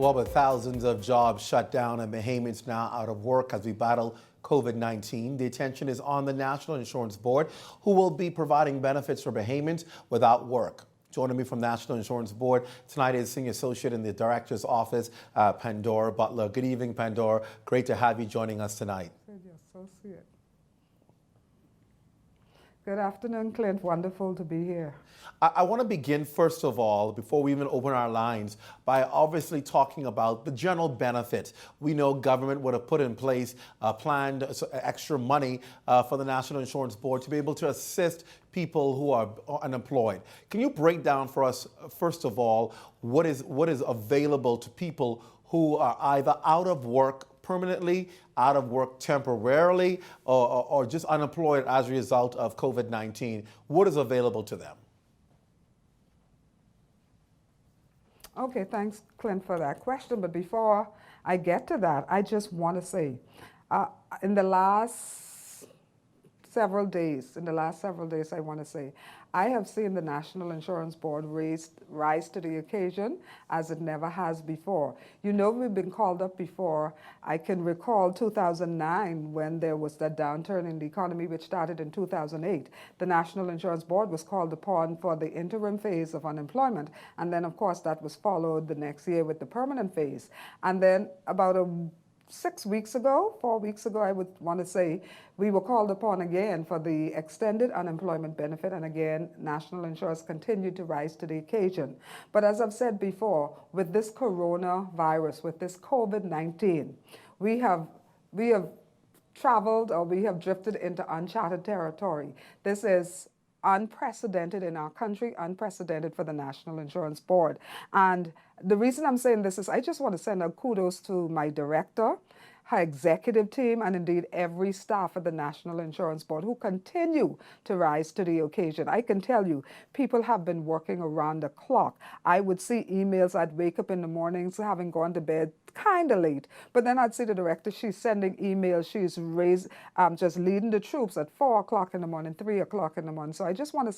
Well, with thousands of jobs shut down and Bahamians now out of work as we battle COVID-19, the attention is on the National Insurance Board, who will be providing benefits for Bahamians without work. Joining me from National Insurance Board tonight is Senior Associate in the Director's Office, Pandora Butler. Good evening, Pandora. Great to have you joining us tonight. Associate. Good afternoon, Clint. Wonderful to be here. I want to begin, first of all, before we even open our lines, by obviously talking about the general benefits. We know government would have put in place planned extra money for the National Insurance Board to be able to assist people who are unemployed. Can you break down for us, first of all, what is available to people who are either out of work permanently, out of work temporarily, or just unemployed as a result of COVID-19? What is available to them? Okay, thanks, Clint, for that question. But before I get to that, I just want to say, in the last several days, I want to say, I have seen the National Insurance Board rise to the occasion as it never has before. You know, we've been called up before. I can recall 2009 when there was that downturn in the economy, which started in 2008. The National Insurance Board was called upon for the interim phase of unemployment. And then, of course, that was followed the next year with the permanent phase. And then about 4 weeks ago, I would want to say, we were called upon again for the extended unemployment benefit, and again, national insurance continued to rise to the occasion. But as I've said before, with this coronavirus, with this COVID-19, we have traveled, or we have drifted into uncharted territory. This is unprecedented in our country, unprecedented for the National Insurance Board. And the reason I'm saying this is I just want to send a kudos to my director, her executive team, and indeed every staff at the National Insurance Board who continue to rise to the occasion. I can tell you, people have been working around the clock. I would see emails, I'd wake up in the mornings having gone to bed kind of late, but then I'd see the director, she's sending emails, she's just leading the troops at 4 o'clock in the morning, 3 o'clock in the morning. So I just want to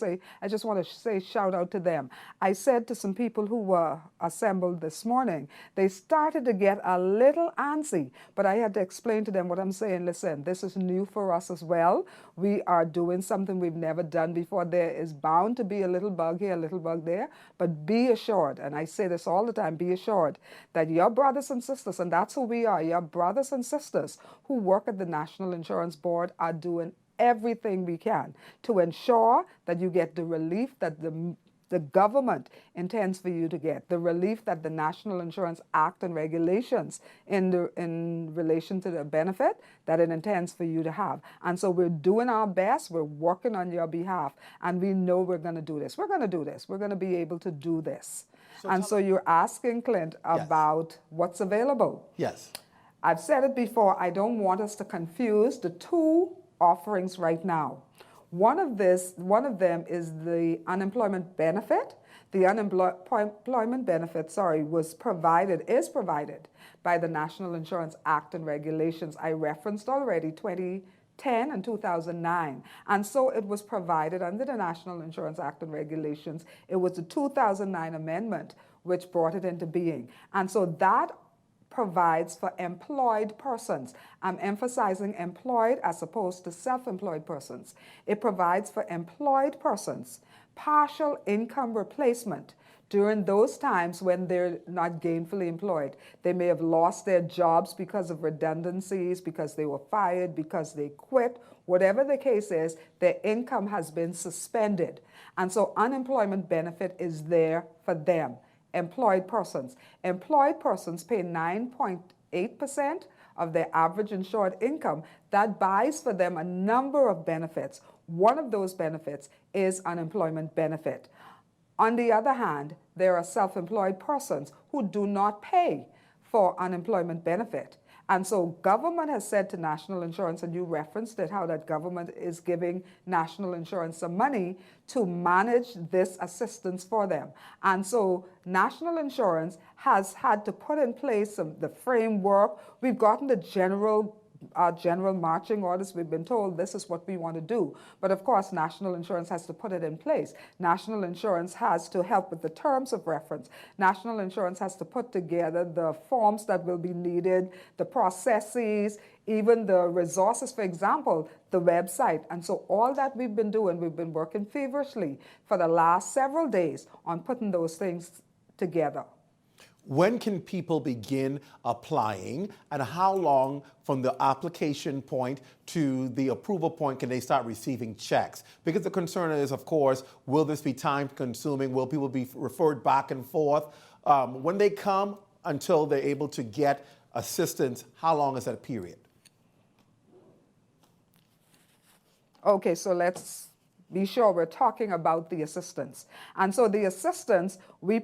say shout out to them. I said to some people who were assembled this morning, they started to get a little antsy, but I had to explain to them what I'm saying. Listen, this is new for us as well. We are doing something we've never done before. There is bound to be a little bug here, a little bug there, but be assured, and I say this all the time, be assured that your brothers and sisters, and that's who we are, your brothers and sisters who work at the National Insurance Board are doing everything we can to ensure that you get the relief that the government intends for you to get, the relief that the National Insurance Act and regulations in relation to the benefit that it intends for you to have. And so we're doing our best, we're working on your behalf, and we know we're going to do this. We're going to do this. We're going to be able to do this. So you're asking, Clint, about what's available. Yes. I've said it before, I don't want us to confuse the two offerings right now. One of them is the unemployment benefit. The unemployment benefit, is provided by the National Insurance Act and regulations. I referenced already 2010 and 2009. And so it was provided under the National Insurance Act and regulations. It was the 2009 amendment which brought it into being. And so that provides for employed persons. I'm emphasizing employed as opposed to self-employed persons. It provides for employed persons partial income replacement during those times when they're not gainfully employed. They may have lost their jobs because of redundancies, because they were fired, because they quit. Whatever the case is, their income has been suspended. And so unemployment benefit is there for them. Employed persons pay 9.8% of their average insured income. That buys for them a number of benefits. One of those benefits is unemployment benefit. On the other hand, there are self-employed persons who do not pay for unemployment benefit. And so government has said to National Insurance, and you referenced it, how that government is giving National Insurance some money to manage this assistance for them. And so National Insurance has had to put in place the framework. We've gotten the general our general marching orders. We've been told this is what we want to do. But of course, national insurance has to put it in place. National insurance has to help with the terms of reference. National insurance has to put together the forms that will be needed, the processes, even the resources, for example, the website. And so all that we've been doing, we've been working feverishly for the last several days on putting those things together. When can people begin applying, and how long from the application point to the approval point can they start receiving checks? Because the concern is, of course, will this be time consuming? Will people be referred back and forth? When they come until they're able to get assistance, how long is that period? Okay, so let's be sure we're talking about the assistance. And so the assistance, we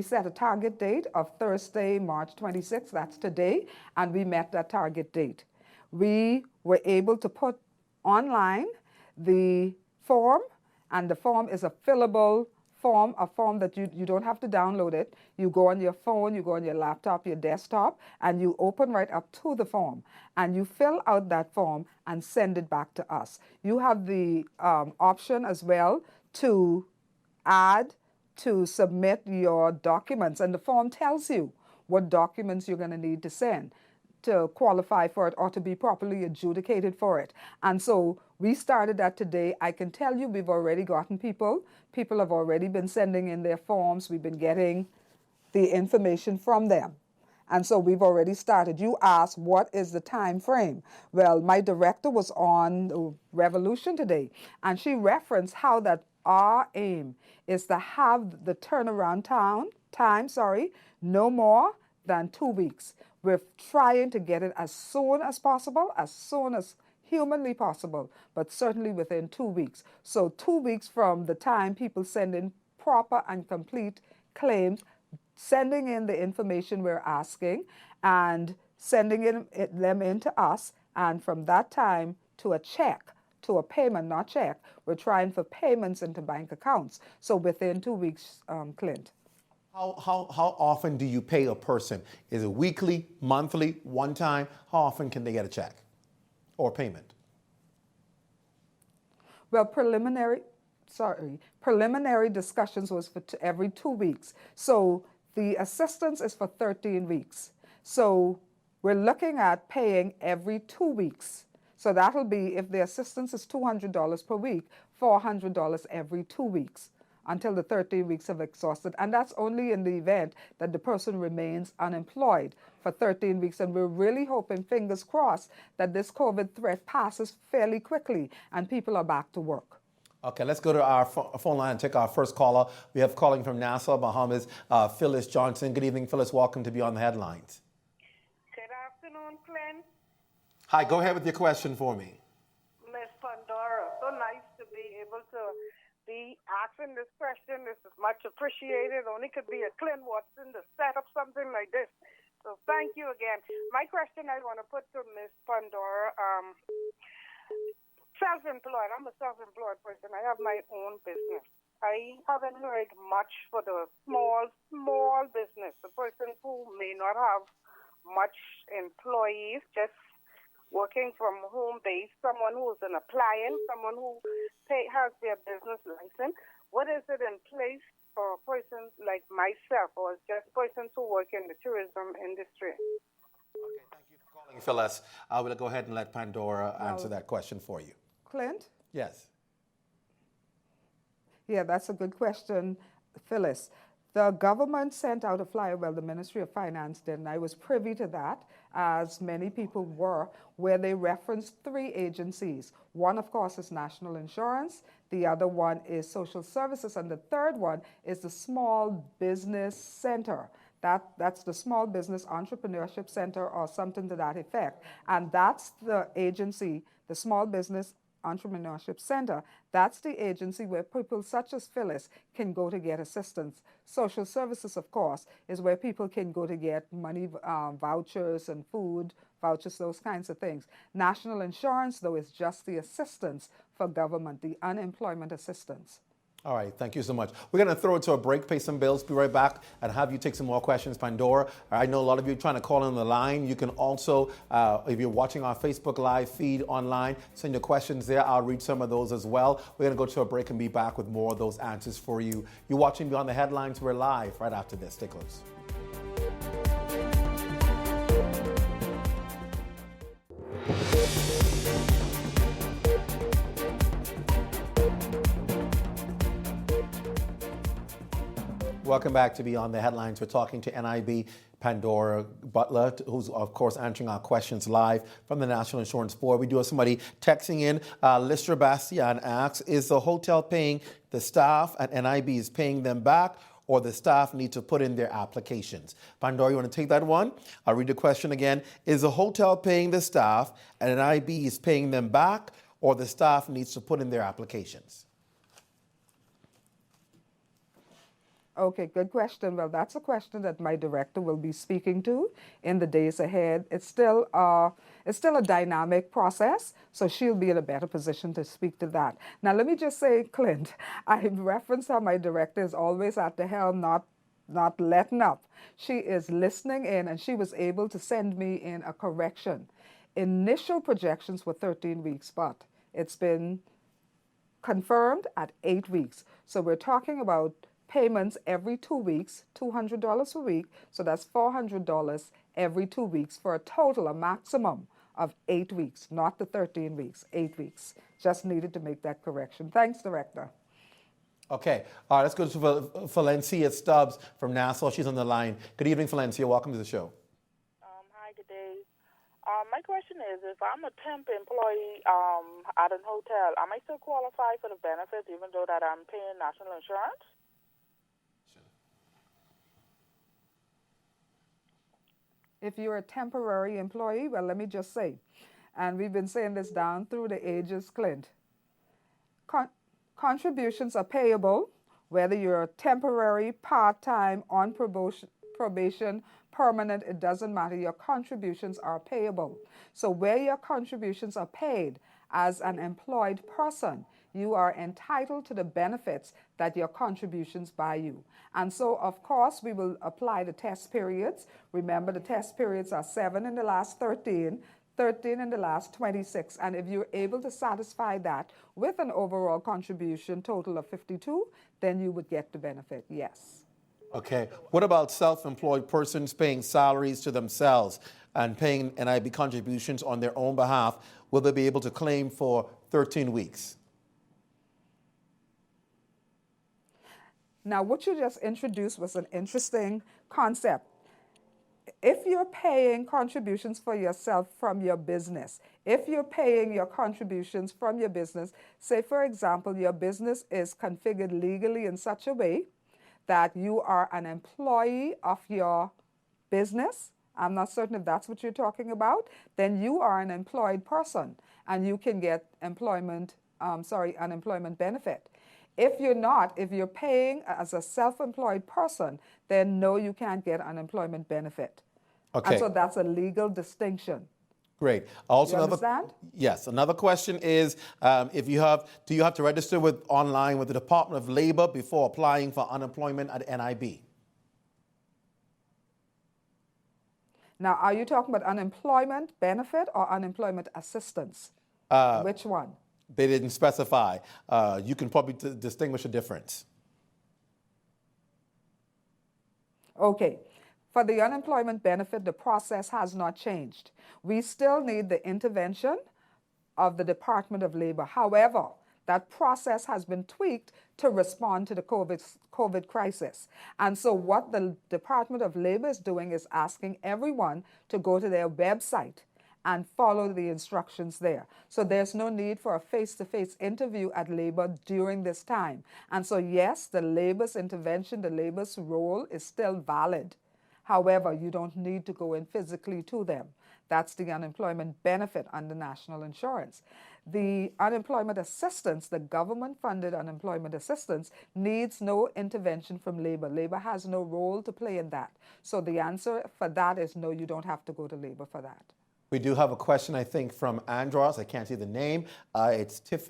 set a target date of Thursday, March 26th, that's today, and we met that target date. We were able to put online the form, and the form is a fillable form, a form that you don't have to download it. You go on your phone, you go on your laptop, your desktop, and you open right up to the form. And you fill out that form and send it back to us. You have the option as well to submit your documents. And the form tells you what documents you're going to need to send to qualify for it or to be properly adjudicated for it. And so we started that today. I can tell you we've already gotten people. People have already been sending in their forms. We've been getting the information from them. And so we've already started. You asked, what is the time frame? Well, my director was on Revolution today, and she referenced how that our aim is to have the turnaround time, no more than 2 weeks. We're trying to get it as soon as possible, as soon as humanly possible, but certainly within 2 weeks. So 2 weeks from the time people send in proper and complete claims, sending in the information we're asking and sending them in to us, and from that time to a check, to a payment, not check. We're trying for payments into bank accounts. So within 2 weeks, Clint. How often do you pay a person? Is it weekly, monthly, one time? How often can they get a check or payment? Well, preliminary discussions was for every 2 weeks. So the assistance is for 13 weeks. So we're looking at paying every 2 weeks. So that'll be, if the assistance is $200 per week, $400 every 2 weeks until the 13 weeks have exhausted. And that's only in the event that the person remains unemployed for 13 weeks. And we're really hoping, fingers crossed, that this COVID threat passes fairly quickly and people are back to work. Okay, let's go to our phone line and take our first caller. We have calling from Nassau, Bahamas, Phyllis Johnson. Good evening, Phyllis. Welcome to be on the headlines. Good afternoon, Clint. Hi, go ahead with your question for me. Miss Pandora, so nice to be able to be asking this question. This is much appreciated. Only could be a Clint Watson to set up something like this. So thank you again. My question I want to put to Miss Pandora, self-employed. I'm a self-employed person. I have my own business. I haven't heard much for the small business, the person who may not have much employees, just working from home base, someone who's an appliance, someone who has their business license. What is it in place for persons like myself, or just persons who work in the tourism industry? Okay, thank you for calling, Phyllis. I will go ahead and let Pandora answer that question for you. Clint? Yes. Yeah, that's a good question, Phyllis. The government sent out a flyer, well, the Ministry of Finance did, and I was privy to that, as many people were, where they referenced 3 agencies. One, of course, is National Insurance. The other one is Social Services. And the third one is the Small Business Center. That's the Small Business Entrepreneurship Center or something to that effect. And that's the agency, the Small Business Entrepreneurship Center. That's the agency where people such as Phyllis can go to get assistance. Social Services, of course, is where people can go to get money, vouchers and food vouchers, those kinds of things. National Insurance, though, is just the assistance for government, the unemployment assistance. All right, thank you so much. We're going to throw it to a break, pay some bills, be right back, and have you take some more questions, Pandora. I know a lot of you are trying to call on the line. You can also, if you're watching our Facebook Live feed online, send your questions there. I'll read some of those as well. We're going to go to a break and be back with more of those answers for you. You're watching Beyond the Headlines. We're live right after this. Stay close. Welcome back to Beyond the Headlines. We're talking to NIB Pandora Butler, who's, of course, answering our questions live from the National Insurance Board. We do have somebody texting in. Lister Bastian asks, is the hotel paying the staff and NIB is paying them back, or the staff need to put in their applications? Pandora, you want to take that one? I'll read the question again. Is the hotel paying the staff and NIB is paying them back, or the staff needs to put in their applications? Okay, good question. Well, that's a question that my director will be speaking to in the days ahead. It's still a dynamic process, so she'll be in a better position to speak to that. Now, let me just say, Clint, I referenced how my director is always at the helm, not letting up. She is listening in, and she was able to send me in a correction. Initial projections were 13 weeks, but it's been confirmed at 8 weeks. So we're talking about payments every 2 weeks, $200 a week, so that's $400 every 2 weeks for a maximum of 8 weeks, not the 13 weeks, 8 weeks. Just needed to make that correction. Thanks, Director. Okay, all right, let's go to Valencia Stubbs from Nassau. She's on the line. Good evening, Valencia. Welcome to the show. Hi, good day. My question is, if I'm a temp employee at a hotel, am I still qualified for the benefits even though that I'm paying national insurance? If you're a temporary employee, well, let me just say, and we've been saying this down through the ages, Clint, contributions are payable, whether you're temporary, part-time, on probation, permanent, it doesn't matter. Your contributions are payable. So where your contributions are paid as an employed person, you are entitled to the benefits that your contributions buy you. And so, of course, we will apply the test periods. Remember, the test periods are 7 in the last 13, 13 in the last 26. And if you're able to satisfy that with an overall contribution total of 52, then you would get the benefit, yes. Okay. What about self-employed persons paying salaries to themselves and paying NIB contributions on their own behalf? Will they be able to claim for 13 weeks? Now, what you just introduced was an interesting concept. If you're paying contributions for yourself from your business, if you're paying your contributions from your business, say, for example, your business is configured legally in such a way that you are an employee of your business, I'm not certain if that's what you're talking about, then you are an employed person and you can get unemployment benefit. If you're not, if you're paying as a self-employed person, then no, you can't get unemployment benefit. Okay. And so that's a legal distinction. Great. Also, you understand? Yes. Another question is, do you have to register online with the Department of Labor before applying for unemployment at NIB? Now, are you talking about unemployment benefit or unemployment assistance? Which one? They didn't specify. You can probably distinguish a difference. Okay. For the unemployment benefit, the process has not changed. We still need the intervention of the Department of Labor. However, that process has been tweaked to respond to the COVID crisis. And so what the Department of Labor is doing is asking everyone to go to their website and follow the instructions there. So there's no need for a face-to-face interview at Labor during this time. And so yes, the Labor's intervention, the Labor's role is still valid. However, you don't need to go in physically to them. That's the unemployment benefit under national insurance. The unemployment assistance, the government-funded unemployment assistance, needs no intervention from Labor. Labor has no role to play in that. So the answer for that is no, you don't have to go to Labor for that. We do have a question, I think, from Andros. I can't see the name. It's Tiffany.